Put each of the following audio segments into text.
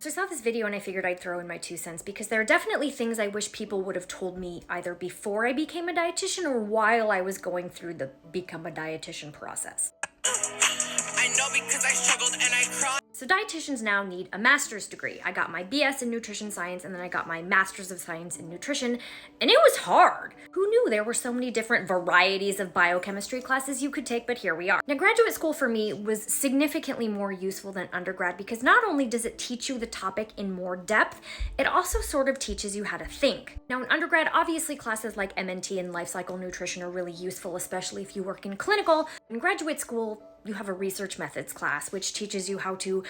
So I saw this video and I figured I'd throw in my 2 cents because there are definitely things I wish people would have told me either before I became a dietitian or while I was going through the become a dietitian process. I know because I struggled and I cried. So dietitians now need a master's degree. I got my BS in nutrition science and then I got my master's of science in nutrition, and it was hard. Who knew there were so many different varieties of biochemistry classes you could take, but here we are. Now, graduate school for me was significantly more useful than undergrad because not only does it teach you the topic in more depth, it also sort of teaches you how to think. Now, in undergrad, obviously classes like MNT and life cycle nutrition are really useful, especially if you work in clinical. In graduate school, you have a research methods class, which teaches you how to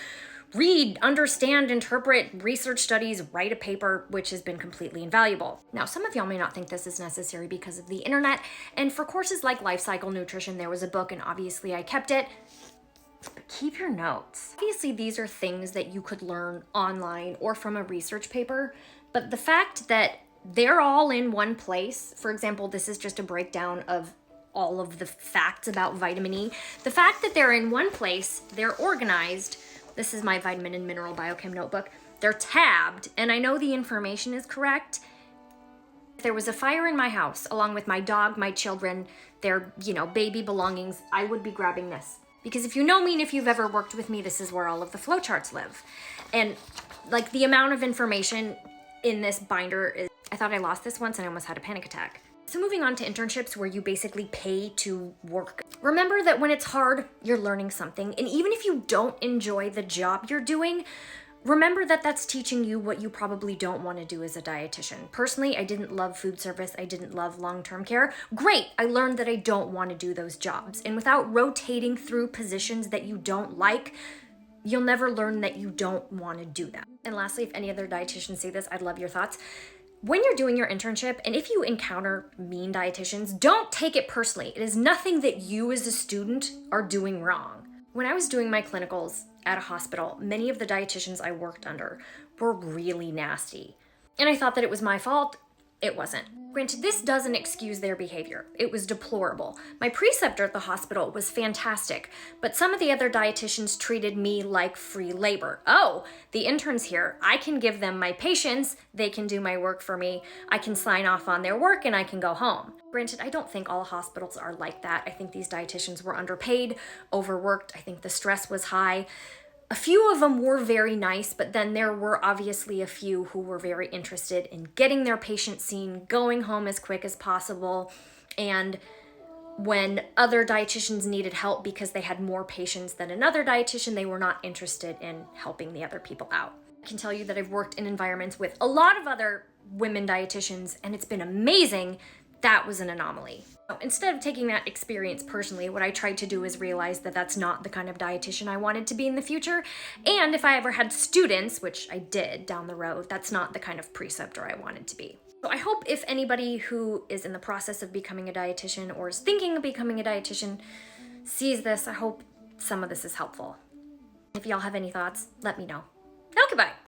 read, understand, interpret research studies, write a paper, which has been completely invaluable. Now, some of y'all may not think this is necessary because of the internet, and for courses like life cycle nutrition, there was a book, and obviously I kept it. But keep your notes. Obviously, these are things that you could learn online or from a research paper, but the fact that they're all in one place, for example, this is just a breakdown of all of the facts about vitamin E. The fact that they're in one place, they're organized. This is my vitamin and mineral biochem notebook. They're tabbed, and I know the information is correct. If there was a fire in my house, along with my dog, my children, their, baby belongings, I would be grabbing this. Because if you know me and if you've ever worked with me, this is where all of the flowcharts live. And like the amount of information in this binder is, I thought I lost this once and I almost had a panic attack. So moving on to internships where you basically pay to work. Remember that when it's hard, you're learning something. And even if you don't enjoy the job you're doing, remember that that's teaching you what you probably don't want to do as a dietitian. Personally, I didn't love food service. I didn't love long-term care. Great, I learned that I don't want to do those jobs. And without rotating through positions that you don't like, you'll never learn that you don't want to do that. And lastly, if any other dietitians say this, I'd love your thoughts. When you're doing your internship, and if you encounter mean dietitians, don't take it personally. It is nothing that you as a student are doing wrong. When I was doing my clinicals at a hospital, many of the dietitians I worked under were really nasty. And I thought that it was my fault. It wasn't. Granted, this doesn't excuse their behavior. It was deplorable. My preceptor at the hospital was fantastic, but some of the other dietitians treated me like free labor. Oh, the interns here, I can give them my patients, they can do my work for me, I can sign off on their work, and I can go home. Granted, I don't think all hospitals are like that. I think these dietitians were underpaid, overworked. I think the stress was high. A few of them were very nice, but then there were obviously a few who were very interested in getting their patient seen, going home as quick as possible, and when other dietitians needed help because they had more patients than another dietitian, they were not interested in helping the other people out. I can tell you that I've worked in environments with a lot of other women dietitians, and it's been amazing. That was an anomaly. Instead of taking that experience personally, what I tried to do is realize that that's not the kind of dietitian I wanted to be in the future. And if I ever had students, which I did down the road, that's not the kind of preceptor I wanted to be. So I hope if anybody who is in the process of becoming a dietitian or is thinking of becoming a dietitian sees this, I hope some of this is helpful. If y'all have any thoughts, let me know. Okay, bye.